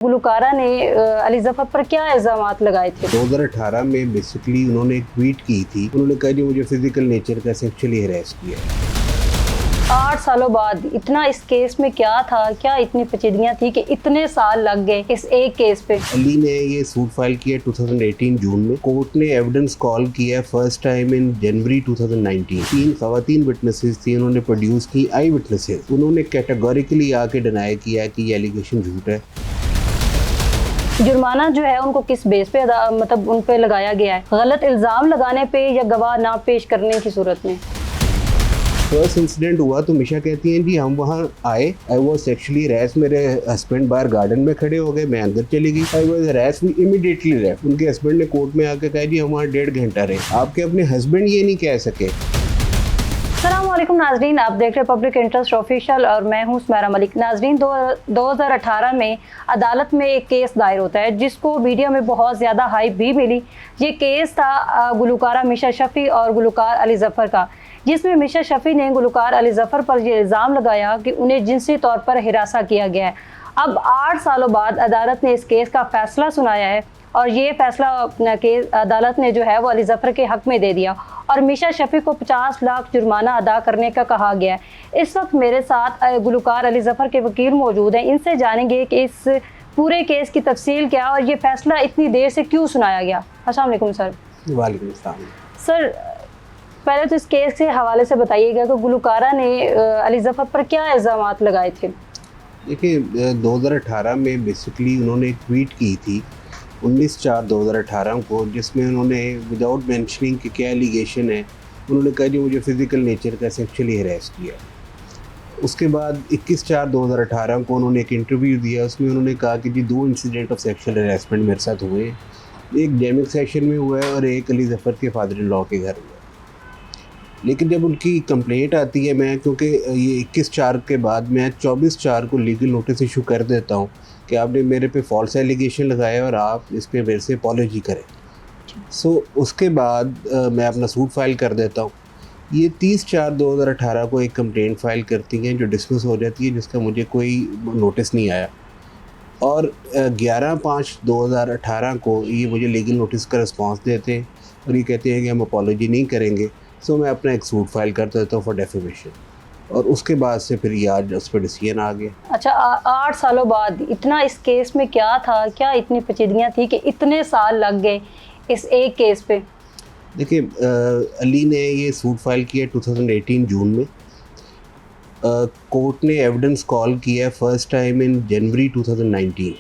गुलकारा ने अली जफर पर क्या इल्ज़ामात लगाए थे? 2018 में बेसिकली उन्होंने एक ट्वीट की थी। उन्होंने कहा कि मुझे फिजिकल नेचर का सेक्सुअली हरास किया। 8 सालों बाद इतना इस केस में क्या था, क्या इतनी पेचीदगियां थी कि इतने साल लग गए इस एक केस पे? अली ने ये सूट फाइल किया 2018 जून में। कोर्ट ने एविडेंस कॉल किया फर्स्ट टाइम इन जनवरी 2019। 3 खवातीन विटनेसेस थी, उन्होंने प्रोड्यूस की आई विटनेसेस। उन्होंने कैटेगोरिकली आके डिनाई किया कि ये एलिगेशन झूठ है। जुर्माना जो है उनको किस बेस पे मतलब उन पे लगाया गया है? गलत इल्ज़ाम लगाने पे या गवाह ना पेश करने की सूरत में? फर्स्ट इंसिडेंट हुआ तो मिशा कहती हैं जी हम वहाँ आए, आई वॉज सेक्शुअली हरास। मेरे हस्बैंड बाहर गार्डन में खड़े हो गए, मैं अंदर चली गई, I was harass, immediately left. उनके हस्बैंड ने कोर्ट में आकर कहा जी हम वहाँ 1.5 घंटा रहे। आपके अपने हस्बैंड ये नहीं कह सके। अस्सलामुअलैकुम नाजरीन, आप देख रहे हैं पब्लिक इंटरेस्ट ऑफिशियल और मैं हूं सुमेरा मलिक। नाजरीन, 2018 में अदालत में एक केस दायर होता है जिसको मीडिया में बहुत ज़्यादा हाइप भी मिली। ये केस था गुलकारा मिशा शफ़ी और गुलकार अली ज़फ़र का, जिसमें मिशा शफ़ी ने गुलकार अली ज़फ़र पर यह इल्ज़ाम लगाया कि उन्हें जिनसी तौर पर हिरासा किया गया है। अब 8 सालों बाद अदालत ने इस केस का फ़ैसला सुनाया है और ये फैसला केस अदालत ने जो है वो अली ज़फ़र के हक़ में दे दिया और मिशा शफ़ी को 50 लाख जुर्माना अदा करने का कहा गया है। इस वक्त मेरे साथ गुलकार अली ज़फ़र के वकील मौजूद हैं। इनसे जानेंगे कि इस पूरे केस की तफसील क्या और ये फ़ैसला इतनी देर से क्यों सुनाया गया। अस्सलाम वालेकुम सर। वालेकुम अस्सलाम। सर, पहले तो इस केस के हवाले से बताइएगा कि गुलकारा ने अली ज़फ़र पर क्या इल्ज़ामात लगाए थे? देखिए 2018 में बेसिकली उन्होंने एक ट्वीट की थी 19/4/2018 को, जिसमें उन्होंने विदाउट मेंशनिंग कि क्या एलिगेशन है, उन्होंने कहा जी मुझे फिजिकल नेचर का सेक्सुअली हरास किया। उसके बाद 21/4/2018 को उन्होंने एक इंटरव्यू दिया, उसमें उन्होंने कहा कि जी 2 इंसिडेंट ऑफ सेक्सुअल हरासमेंट मेरे साथ हुए हैं। एक जेमिक सेक्शन में हुआ है और एक अली ज़फ़र के फादर इन लॉ के घर हुआ है। लेकिन जब उनकी कंप्लेंट आती है, मैं क्योंकि ये 21/4 के बाद मैं 24/4 को लीगल नोटिस इशू कर देता हूँ कि आपने मेरे पे फॉल्स एलिगेशन लगाया और आप इस पे मेरे से अपॉलॉजी करें। उसके बाद मैं अपना सूट फाइल कर देता हूँ। ये 30/4/2018 को एक कंप्लेंट फ़ाइल करती हैं जो डिसमिस हो जाती है, जिसका मुझे कोई नोटिस नहीं आया। और 11/5/2018 को ये मुझे लीगल नोटिस का रिस्पॉन्स देते हैं और ये कहते हैं कि हम अपॉलॉजी नहीं करेंगे। सो मैं अपना एक सूट फाइल कर देता हूँ फॉर डेफेमेशन और उसके बाद से फिर ये आज उस पर डिसीजन आ गया। अच्छा, 8 सालों बाद इतना इस केस में क्या था, क्या इतनी पेचीदगियां थी कि इतने साल लग गए इस एक केस पे? देखिए अली ने ये सूट फाइल किया 2018 जून में। कोर्ट ने एविडेंस कॉल किया first time in January 2019।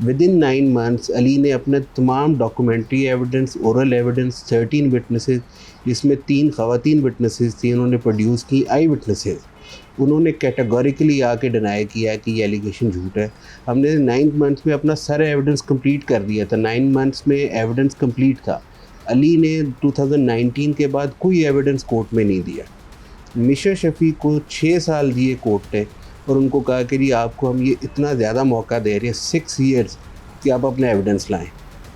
With in 9 months Ali ने अपने तमाम documentary evidence, oral evidence, 13 witnesses, जिसमें 3 खवातीन विटनेसेस थी, उन्होंने प्रोड्यूस की आई विटनेसेस। उन्होंने कैटेगोरिकली आके डिनाई किया कि ये एलिगेशन झूठ है। हमने 9 मंथ्स में अपना सारा एविडेंस कंप्लीट कर दिया था। 9 मंथ्स में एविडेंस कंप्लीट था। अली ने 2019 के बाद कोई एविडेंस कोर्ट में नहीं दिया। मिशा शफ़ी को 6 साल दिए कोर्ट ने और उनको कहा कि जी आपको हम ये इतना ज़्यादा मौका दे रहे हैं 6 ईयर्स कि आप अपना एविडेंस लाएं।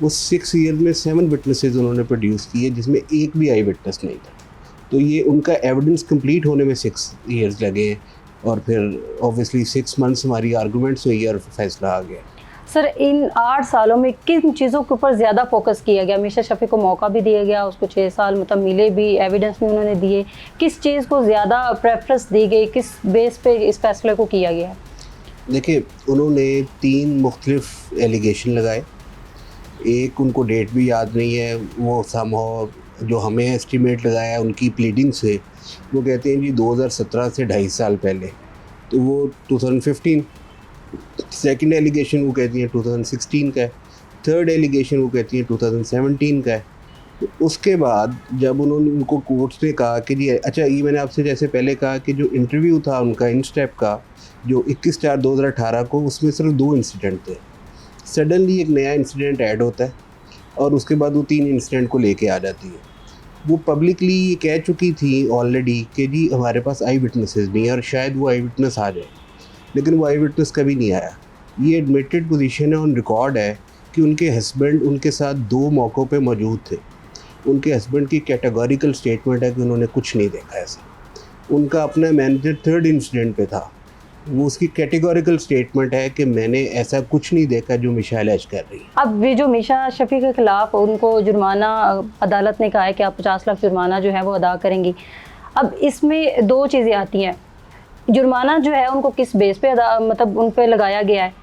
उस 6 ईयर में 7 विटनेसेस उन्होंने प्रोड्यूस किए, जिसमें एक भी आई विटनेस नहीं था। तो ये उनका एविडेंस कंप्लीट होने में 6 ईयर्स लगे और फिर ऑब्वियसली 6 मंथ्स हमारी आर्गूमेंट्स हुई और फैसला आ गया। सर, इन 8 सालों में किन चीज़ों के ऊपर ज़्यादा फोकस किया गया? मिशा शफ़ी को मौका भी दिया गया, उसको 6 साल मतलब मिले भी, एविडेंस भी उन्होंने दिए। किस चीज़ को ज़्यादा प्रेफरेंस दी गई, किस बेस पे इस फैसले को किया गया? देखिए उन्होंने 3 मुख्तलिफ एलिगेशन लगाए। एक उनको डेट भी याद नहीं है, वो समहाउ जो हमें एस्टिमेट लगाया उनकी प्लीडिंग से, वो कहते हैं जी 2017 से 2.5 साल पहले, तो वो 2015। सेकंड एलिगेशन वो कहती हैं 2016 का है। थर्ड एलिगेशन वो कहती हैं 2017 का है। तो उसके बाद जब उन्होंने उनको कोर्ट्स ने कहा कि जी अच्छा, ये मैंने आपसे जैसे पहले कहा कि जो इंटरव्यू था उनका इन स्टेप का जो 21/4/2018 को, उसमें सिर्फ 2 इंसिडेंट थे। सडनली एक नया इंसिडेंट ऐड होता है और उसके बाद वो 3 इंसिडेंट को लेके आ जाती है। वो पब्लिकली ये कह चुकी थी ऑलरेडी कि जी हमारे पास आई विटनेसेस नहीं है और शायद वो आई विटनेस आ जाए, लेकिन वो आई विटनेस कभी नहीं आया। ये एडमिटेड पोजीशन है, ऑन रिकॉर्ड है कि उनके हस्बैंड उनके साथ 2 मौक़ों पे मौजूद थे। उनके हस्बैंड की कैटेगोरिकल स्टेटमेंट है कि उन्होंने कुछ नहीं देखा ऐसा। उनका अपना मैनेजर 3rd इंसिडेंट पे था वो उसकी कैटेगोरिकल स्टेटमेंट है कि मैंने ऐसा कुछ नहीं देखा जो मिशा अलैज कर रही है। अब ये जो मिशा शफी के खिलाफ उनको जुर्माना अदालत ने कहा है कि आप 50 लाख जुर्माना जो है वो अदा करेंगी। अब इसमें दो चीज़ें आती हैं, जुर्माना जो है उनको किस बेस पे मतलब उन पे लगाया गया है,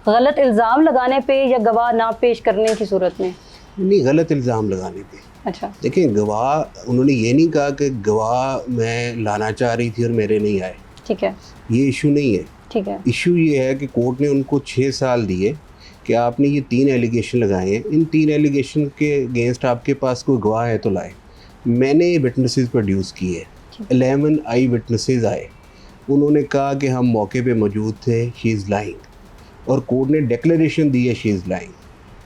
गलत इल्ज़ाम लगाने पे या गवाह ना पेश करने की सूरत में? नहीं, गलत इल्ज़ाम लगाने पे। अच्छा, देखिए, गवाह उन्होंने ये नहीं कहा कि गवाह मैं लाना चाह रही थी और मेरे नहीं आए, ठीक है, ये इशू नहीं है। ठीक है, इशू ये है कि कोर्ट ने उनको 6 साल दिए कि आपने ये 3 एलिगेशन लगाए हैं, इन 3 एलिगेशन के अगेंस्ट आपके पास कोई गवाह है तो लाए। मैंने विटनेसेस प्रोड्यूस किए, 11 आई विटनेसेस आए, उन्होंने कहा कि हम मौके पे मौजूद थे, शी इज़ लाइंग, और कोर्ट ने डिक्लेरेशन दी है she is lying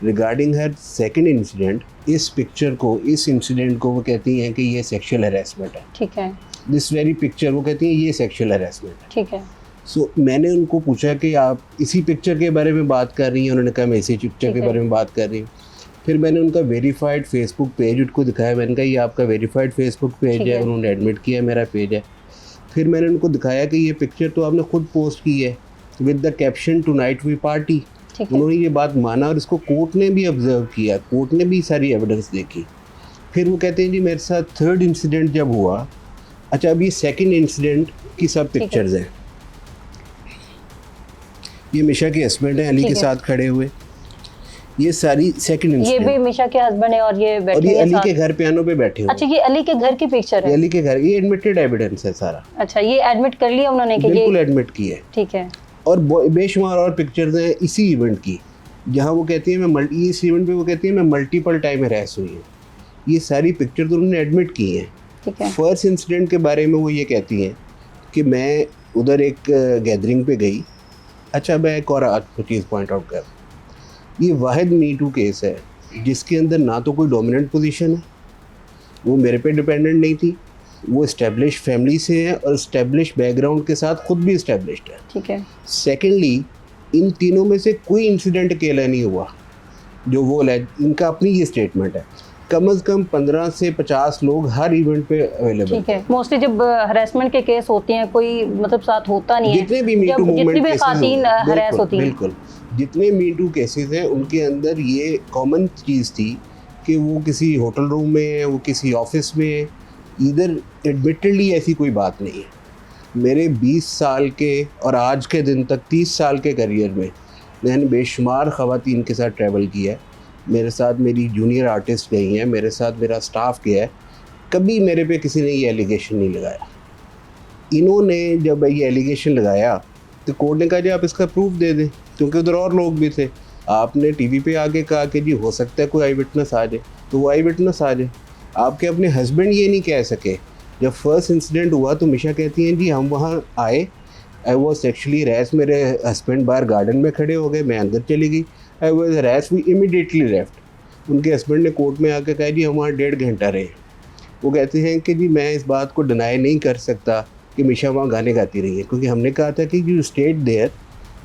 regarding her second incident. इस पिक्चर को, इस इंसिडेंट को वो कहती हैं कि ये सेक्सुअल हैरेसमेंट है। ठीक है, दिस वेरी पिक्चर वो कहती हैं ये सेक्सुअल हैरेसमेंट है। ठीक है, सो मैंने उनको पूछा कि आप इसी पिक्चर के बारे में बात कर रही हैं, उन्होंने कहा मैं इसी पिक्चर के बारे में बात कर रही हूँ। फिर मैंने उनका वेरीफाइड फेसबुक पेज उनको दिखाया, मैंने कहा ये आपका वेरीफाइड फेसबुक पेज है, उन्होंने एडमिट किया मेरा पेज है। फिर मैंने उनको दिखाया कि ये पिक्चर तो आपने खुद पोस्ट की है with the caption tonight we party. उन्होंने ये बात माना और इसको कोर्ट ने भी ऑब्जर्व किया, कोर्ट ने भी सारी एविडेंस देखी। फिर वो कहते हैं जी मेरे साथ 3rd इंसिडेंट जब हुआ, अच्छा अब ये 2nd इंसिडेंट की सब पिक्चर्स हैं। ये मिशा के हस्बैंड हैं अली के साथ खड़े हुए, ये सारी 2nd इंसिडेंट। ये भी मिशा के हस्बैंड है और ये बैठे और ये अली के घर पियानो पे बैठे हुए। अच्छा, ये अली के घर की पिक्चर है? अली के घर, ये एडमिटेड एविडेंस है सारा। अच्छा, ये एडमिट कर लिया उन्होंने कि बिल्कुल एडमिट की है। ठीक है। और बेशुमार और पिक्चर्स हैं इसी इवेंट की, जहाँ वो कहती है मैं इस इवेंट पे वो कहती है मैं मल्टीपल टाइम हरैस हुई हूँ। ये सारी पिक्चर तो उन्होंने एडमिट की हैं। ठीक है। फर्स्ट इंसिडेंट के बारे में वो ये कहती हैं कि मैं उधर एक गैदरिंग पे गई। अच्छा, मैं एक और चीज़ पॉइंट आउट कर, ये वाहिद मी टू केस है जिसके अंदर ना तो कोई डोमिनेंट पोजीशन है, वो मेरे पे डिपेंडेंट नहीं थी, वो इस्टेब्लिश फैमिली से है और इस्टेब्लिश बैकग्राउंड के साथ खुद भी इस्टेब्लिश्ड है। ठीक है। सेकेंडली, इन तीनों में से कोई इंसिडेंट अकेला नहीं हुआ जो वो इनका अपनी ये स्टेटमेंट है। कम से कम 15 से 50 लोग हर इवेंट पे अवेलेबल। ठीक है। मोस्टली जब हरेसमेंट के केस होते हैं कोई मतलब साथ होता नहीं है, जितने भी मीटू मूवमेंट जितनी भी खातीन हरेस होती हैं, बिल्कुल जितने मीटू केसेस हैं उनके अंदर ये कॉमन चीज़ थी कि वो किसी होटल रूम में है, वो किसी ऑफिस में है, इधर एडमिटेडली ऐसी कोई बात नहीं है। मेरे 20 साल के और आज के दिन तक 30 साल के करियर में मैंने बेशुमार ख़वातीन के साथ ट्रैवल किया है। मेरे साथ मेरी जूनियर आर्टिस्ट गई हैं, मेरे साथ मेरा स्टाफ गया है, कभी मेरे पे किसी ने ये एलिगेशन नहीं लगाया। इन्होंने जब ये एलिगेशन लगाया तो कोर्ट ने कहा जी आप इसका प्रूफ दे दें, क्योंकि उधर और लोग भी थे। आपने टीवी पे आके कहा कि जी हो सकता है कोई आई विटनेस आ जाए, तो वो आई विटनेस आ जाए। आपके अपने हस्बैंड ये नहीं कह सके। जब फर्स्ट इंसिडेंट हुआ तो मिशा कहती हैं जी हम वहाँ आए, आई वॉज सेक्शुअली हरैस्ड, मेरे हस्बैंड बाहर गार्डन में खड़े हो गए, मैं अंदर चली गई, I was harassed, we immediately left. उनके हस्बैंड ने कोर्ट में आकर कहा जी हम वहाँ 1.5 घंटा रहे। वो कहते हैं कि जी मैं इस बात को डिनाई नहीं कर सकता कि मिशा वहाँ गाने गाती रही है, क्योंकि हमने कहा था कि यू स्टेट देयर,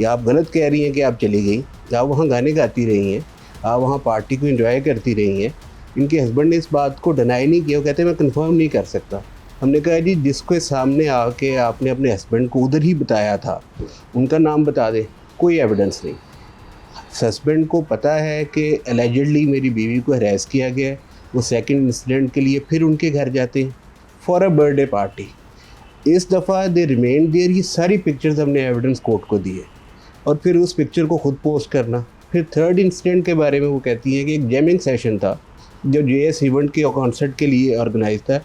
या आप गलत कह रही हैं कि आप चली गई, आप वहाँ गाने गाती रही हैं, आप वहाँ पार्टी को एंजॉय करती रही हैं। इनके हस्बैंड ने इस बात को डिनाई नहीं किया, वो कहते हैं मैं कंफर्म नहीं कर सकता। हमने कहा जी जिसके सामने आके आपने अपने हस्बैंड को उधर ही बताया था उनका नाम बता दें, कोई एविडेंस नहीं। हस्बैंड को पता है कि एलिजिडली मेरी बीवी को हरैस किया गया है, वो सेकंड इंसिडेंट के लिए फिर उनके घर जाते हैं फॉर अ बर्थडे पार्टी। इस दफ़ा दे रिमेन देयर, ये सारी पिक्चर्स हमने एविडेंस कोर्ट को दिए और फिर उस पिक्चर को खुद पोस्ट करना। फिर थर्ड इंसिडेंट के बारे में वो कहती हैं कि एक जैमिंग सेशन था जो JS इवेंट के कॉन्सर्ट के लिए ऑर्गेनाइज था,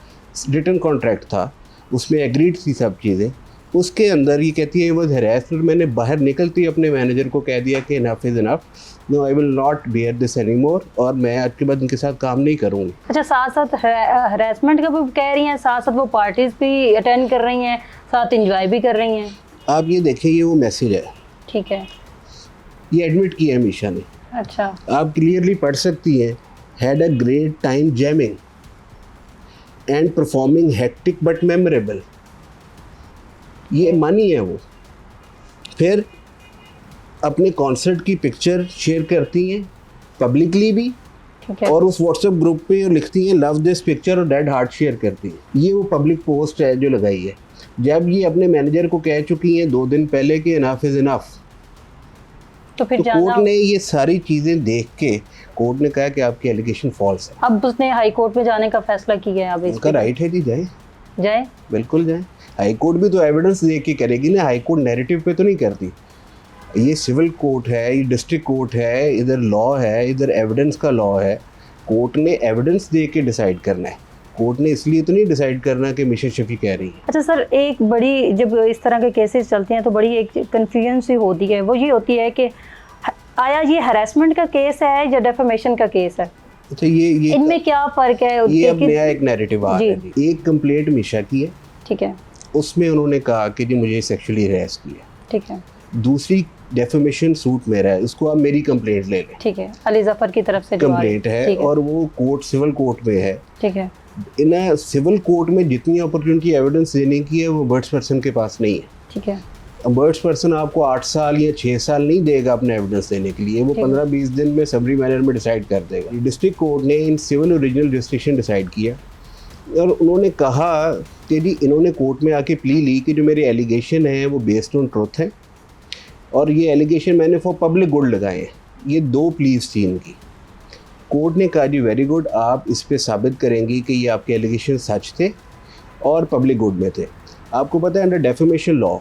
रिटन कॉन्ट्रैक्ट था, उसमें एग्रीड थी सब चीज़ें। उसके अंदर ये कहती है वो हरैस्ड, और मैंने बाहर निकलती अपने मैनेजर को कह दिया कि enough is enough, no I will not bear this any more, और मैं आज के बाद उनके साथ काम नहीं करूँगी। अच्छा, साथ साथ हरैसमेंट का भी कह रही हैं, साथ साथ वो पार्टीज भी अटेंड कर रही हैं, साथ इंजॉय भी कर रही हैं। आप ये देखिए, ये वो मैसेज है। ठीक है। ये एडमिट किया है मीशा ने। अच्छा, आप क्लियरली पढ़ सकती हैं, had a great time jamming and performing hectic but memorable, ये मानी है वो। फिर अपने कॉन्सर्ट की पिक्चर शेयर करती हैं पब्लिकली भी, ठीक है, और उस व्हाट्सएप ग्रुप पे लिखती हैं लव दिस पिक्चर और डेड हार्ट शेयर करती हैं। ये वो पब्लिक पोस्ट है जो लगाई है। जब ये अपने मैनेजर को कह चुकी हैं 2 दिन पहले कि इनफ इज़ इनफ, तो फिर तो जाना। कोर्ट ने ये सारी चीज़ें देख के कोर्ट ने कहा कि आपकी एलिगेशन फॉल्स है। अब उसने हाई कोर्ट में जाने का फैसला किया है। अब उनका राइट है जी, जाए, जाए। बिल्कुल जाए। हाई कोर्ट भी तो एविडेंस देख के करेगी ना, हाई कोर्ट नैरेटिव पे तो नहीं करती। ये सिविल कोर्ट है, ये डिस्ट्रिक्ट कोर्ट है, इधर लॉ है, इधर एविडेंस का लॉ है। कोर्ट ने एविडेंस देख के डिसाइड करना है। कोर्ट ने इसलिए तो नहीं डिसाइड करना कि मिशा शफी कह रही है। अच्छा सर, एक बड़ी जब इस तरह के केसेस चलते हैं तो बड़ी एक कन्फ्यूजन सी होती है, वो ये होती है कि आया ये हरासमेंट का केस है या डेफेमेशन का केस है? अच्छा, ये इनमें क्या फ़र्क है? ये अब नया एक नैरेटिव आ रहा है जी। एक कंप्लेंट मिशा की है, ठीक है, उसमें उन्होंने कहा कि जी मुझे सेक्सुअली हरास किया। ठीक है, दूसरी डेफेमेशन सूट मेरा है, उसको आप मेरी कंप्लेंट ले लें। ठीक है, अली जफर की तरफ से जो कंप्लेंट है और वो कोर्ट सिविल कोर्ट में है। ठीक है, इन सिविल कोर्ट में जितनी अपॉर्चुनिटी एविडेंस देने की है वो बर्ड्स पर्सन के पास नहीं है। ठीक है, बर्ड्स पर्सन आपको 8 साल या 6 साल नहीं देगा अपने एविडेंस देने के लिए, वो 15-20 दिन में सबरी मैनर में डिसाइड कर देगा। डिस्ट्रिक्ट कोर्ट ने in civil original jurisdiction decide किया और उन्होंने कहा कि जी इन्होंने कोर्ट में आके प्ली ली कि जो मेरे एलिगेशन है वो बेस्ड ऑन ट्रुथ है और ये एलिगेशन मैंने फॉर पब्लिक गुड लगाए हैं। ये 2 प्लीज थी इनकी। कोर्ट ने कहा जी वेरी गुड, आप इस पे साबित करेंगी कि ये आपके एलिगेशन सच थे और पब्लिक गुड में थे। आपको पता है अंडर डेफेमेशन लॉ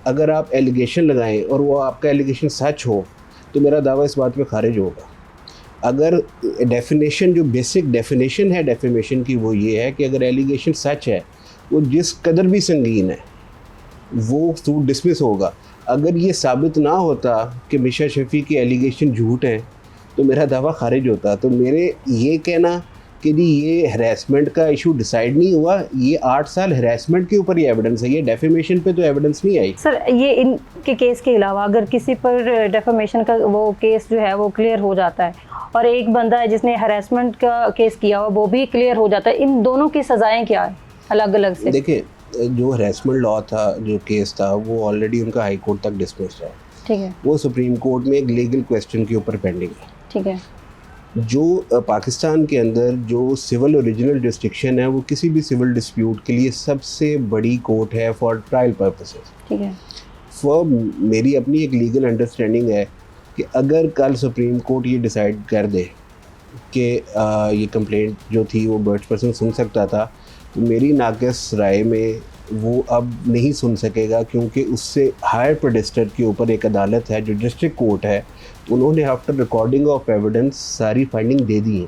अगर आप एलिगेशन लगाएं और वो आपका एलिगेशन सच हो तो मेरा दावा इस बात पे खारिज होगा। अगर डेफिनेशन जो बेसिक डेफिनेशन है डेफेमेशन की वो ये है कि अगर एलिगेशन सच है वो जिस कदर भी संगीन है वो सूट डिसमिस होगा। अगर ये साबित ना होता कि मिशा शफी की एलिगेशन झूठ हैं तो मेरा दावा खारिज होता। तो मेरे ये कहना कि जी ये हरासमेंट का इशू डिसाइड नहीं हुआ, ये 8 साल हरासमेंट के ऊपर ही एविडेंस है, ये डेफेमेशन पे तो एविडेंस नहीं आई। सर ये इनके केस के अलावा अगर किसी पर डेफेमेशन का वो केस जो है वो क्लियर हो जाता है और एक बंदा है जिसने हरासमेंट का केस किया हुआ वो भी क्लियर हो जाता है, इन दोनों की सज़ाएं क्या है अलग अलग से? देखिए, जो हरासमेंट लॉ था, जो केस था, वो ऑलरेडी उनका हाई कोर्ट तक डिसमिस्ड है। ठीक है, वो सुप्रीम कोर्ट में एक लीगल क्वेश्चन के ऊपर पेंडिंग है। ठीक है, जो पाकिस्तान के अंदर जो सिविल ओरिजिनल जुरिस्डिक्शन है वो किसी भी सिविल डिस्प्यूट के लिए सबसे बड़ी कोर्ट है फॉर ट्रायल पर्पसेस। ठीक है, फॉर मेरी अपनी एक लीगल अंडरस्टैंडिंग है कि अगर कल सुप्रीम कोर्ट ये डिसाइड कर दे कि ये कंप्लेंट जो थी वो बर्ड्स पर्सन सुन सकता था, तो मेरी नाक़िस राय में वो अब नहीं सुन सकेगा, क्योंकि उससे हायर पेडिस्टर के ऊपर एक अदालत है जो डिस्ट्रिक्ट कोर्ट है, उन्होंने आफ्टर रिकॉर्डिंग ऑफ एविडेंस सारी फाइंडिंग दे दी है।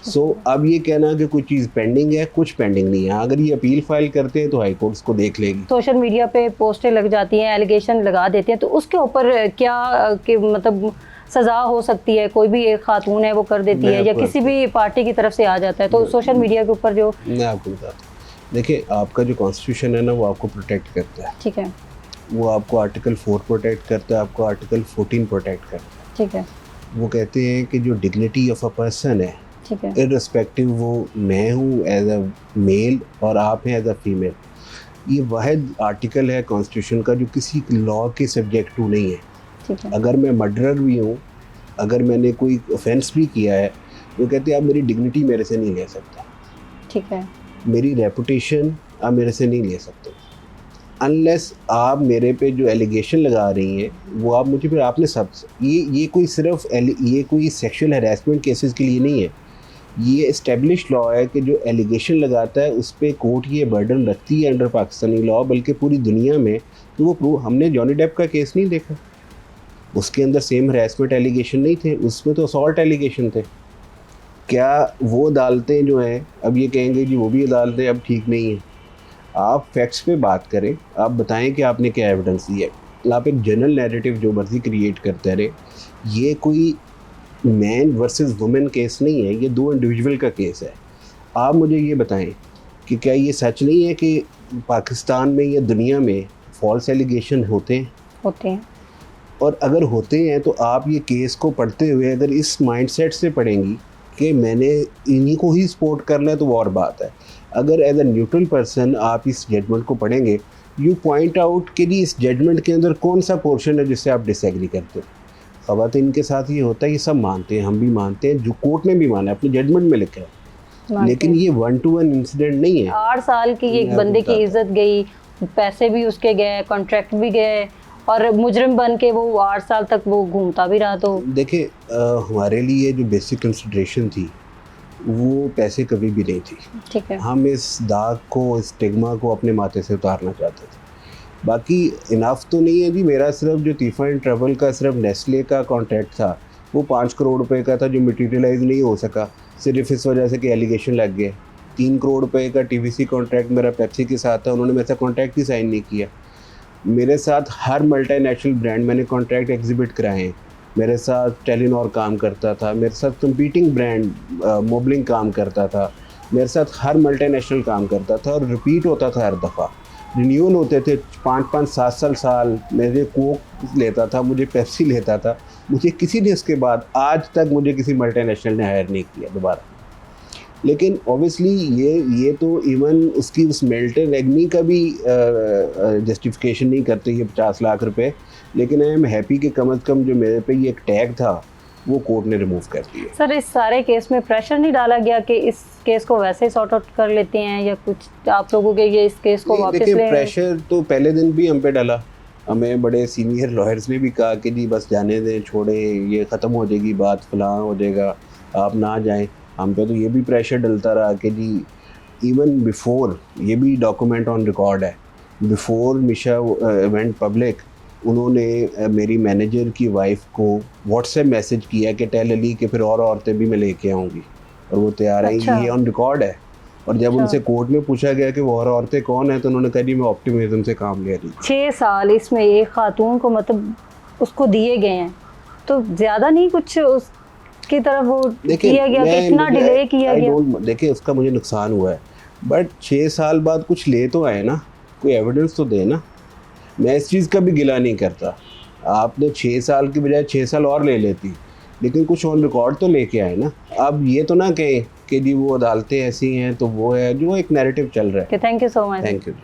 सो अब ये कहना कि कोई चीज़ पेंडिंग है, कुछ पेंडिंग नहीं है। अगर ये अपील फाइल करते हैं तो हाई कोर्ट को देख लेगी। सोशल मीडिया पे पोस्टें लग जाती हैं, एलिगेशन लगा देते हैं, तो उसके ऊपर क्या कि मतलब सज़ा हो सकती है? कोई भी एक खातून है वो कर देती है या किसी भी पार्टी की तरफ से आ जाता है, तो सोशल मीडिया के ऊपर जो मैं आपको बताता हूँ, देखिए आपका जो कॉन्स्टिट्यूशन है ना वो आपको प्रोटेक्ट करता है। ठीक है, वो आपको आर्टिकल 4 प्रोटेक्ट करता है, आपको आर्टिकल 14 प्रोटेक्ट करता है। ठीक है, वो कहते हैं कि जो डिग्निटी ऑफ अ पर्सन है, ठीक है, इर्रेस्पेक्टिव वो मैं हूँ एज अ मेल और आप हैं एज अ फीमेल, ये वाहिद आर्टिकल है कॉन्स्टिट्यूशन का जो किसी लॉ के सब्जेक्ट टू नहीं है। ठीक है, अगर मैं मर्डरर भी हूँ, अगर मैंने कोई ऑफेंस भी किया है, वो कहते हैं आप मेरी डिग्निटी मेरे से नहीं ले सकते, ठीक है, मेरी रेपुटेशन आप मेरे से नहीं ले सकते, अनलेस आप मेरे पे जो एलिगेशन लगा रही हैं वो आप मुझे फिर आपने सब ये कोई सिर्फ ये कोई सेक्सुअल हैरेसमेंट केसेस के लिए नहीं है। ये इस्टेब्लिश लॉ है कि जो एलिगेशन लगाता है उस पर कोर्ट ये बर्डन रखती है अंडर पाकिस्तानी लॉ, बल्कि पूरी दुनिया में। तो वो प्रूव, हमने जॉनी डेप का केस नहीं देखा, उसके अंदर सेम हैरेसमेंट एलिगेशन नहीं थे, उसमें तो असॉल्ट एलिगेशन थे। क्या वो अदालतें जो हैं अब ये कहेंगे जी वो भी अदालतें अब ठीक नहीं हैं? आप फैक्ट्स पे बात करें, आप बताएं कि आपने क्या एविडेंस दिया है। आप एक जनरल नैरेटिव जो मर्जी क्रिएट करते रहे। ये कोई मैन वर्सेस वुमेन केस नहीं है, ये 2 इंडिविजुअल का केस है। आप मुझे ये बताएं कि क्या ये सच नहीं है कि पाकिस्तान में या दुनिया में फॉल्स एलिगेशन होते हैं? और अगर होते हैं तो आप ये केस को पढ़ते हुए अगर इस माइंडसेट से पढ़ेंगी कि मैंने इन्हीं को ही सपोर्ट करना है तो वो और बात है। अगर एज अ न्यूट्रल पर्सन आप इस जजमेंट को पढ़ेंगे, यू पॉइंट आउट कि जी इस जजमेंट के अंदर कौन सा पोर्शन है जिससे आप डिसएग्री करते हो। ख़वातीन के साथ ये होता है, ये सब मानते हैं, हम भी मानते हैं, जो कोर्ट ने भी माना है, अपने जजमेंट में लिखा है, लेकिन ये 1-to-1 इंसिडेंट नहीं है। 8 साल की एक बंदे की इज्जत गई, पैसे भी उसके गए, कॉन्ट्रैक्ट भी गए, और मुजरिम बन के वो 8 साल तक वो घूमता भी रहा। तो देखिए हमारे लिए जो बेसिक कंसिडरेशन थी वो पैसे कभी भी नहीं थी। ठीक है। हम इस दाग को, इस स्टिग्मा को अपने माथे से उतारना चाहते थे। बाकी इनफ तो नहीं है जी। मेरा सिर्फ जो तीफा एंड ट्रैवल का सिर्फ नेस्ले का कॉन्ट्रैक्ट था वो 5 करोड़ रुपए का था, जो मटीरियलाइज नहीं हो सका सिर्फ इस वजह से कि एलिगेशन लग गए। 3 करोड़ रुपए का टीवीसी कॉन्ट्रैक्ट मेरा पेप्सी के साथ था, उन्होंने मेरे साथ कॉन्ट्रैक्ट ही साइन नहीं किया। मेरे साथ हर मल्टीनेशनल ब्रांड मैंने कॉन्ट्रैक्ट एग्जिबिट कराए हैं। मेरे साथ टेलीनॉर काम करता था, मेरे साथ कंपीटिंग ब्रांड मोबलिंग काम करता था, मेरे साथ हर मल्टीनेशनल काम करता था, और रिपीट होता था हर दफ़ा, रिन्यूअल होते थे 5-5 7 मेरे कोक लेता था, मुझे पेप्सी लेता था। मुझे किसी ने इसके बाद आज तक मुझे किसी मल्टीनेशनल ने हायर नहीं किया दोबारा। लेकिन ऑब्वियसली ये तो इवन उसकी उस मेल्टन एग्नी का भी जस्टिफिकेशन नहीं करते ये 50 लाख रुपए। लेकिन आई एम हैप्पी कि कम अज़ कम जो मेरे पे ये एक टैग था वो कोर्ट ने रिमूव कर दिया। सर, इस सारे केस में प्रेशर नहीं डाला गया कि इस केस को वैसे ही सॉर्ट आउट कर लेते हैं, या कुछ आप लोगों के ये इस केस को वापस देखिए ले? प्रेशर तो पहले दिन भी हम पे डाला। हमें बड़े सीनियर लॉयर्स ने भी कहा कि जी बस जाने दें, छोड़े, ये ख़त्म हो जाएगी बात, फलां हो जाएगा, आप ना जाएं। हम पे तो ये भी प्रेशर डलता रहा कि जी इवन बिफोर, ये भी डॉक्यूमेंट ऑन रिकॉर्ड है, बिफोर मिशा वेंट पब्लिक, उन्होंने मेरी मैनेजर की वाइफ को व्हाट्सएप मैसेज किया कि टेल अली कि फिर और औरतें भी मैं लेके आऊँगी और वो तैयार आएंगी। अच्छा। ये ऑन रिकॉर्ड है। और जब अच्छा। उनसे कोर्ट में पूछा गया कि वो और औरतें कौन है, तो उन्होंने कहा जी मैं ऑप्टिमिज्म से काम ले रही। 6 साल इसमें एक खातून को मतलब उसको दिए गए हैं, तो ज़्यादा नहीं कुछ उसकी तरफ वो किया गया कि इतना डिले किया गया? देखिए उसका मुझे नुकसान हुआ है, बट 6 साल बाद कुछ ले तो आए ना, कोई एविडेंस तो दे ना। मैं इस चीज़ का भी गिला नहीं करता। आपने 6 साल की बजाय 6 साल और ले लेती, लेकिन कुछ ऑन रिकॉर्ड तो लेके आए ना। अब ये तो ना कहें कि जी वो अदालतें ऐसी हैं तो वो है, जो एक नैरेटिव चल रहा है। Thank you so much. Thank you.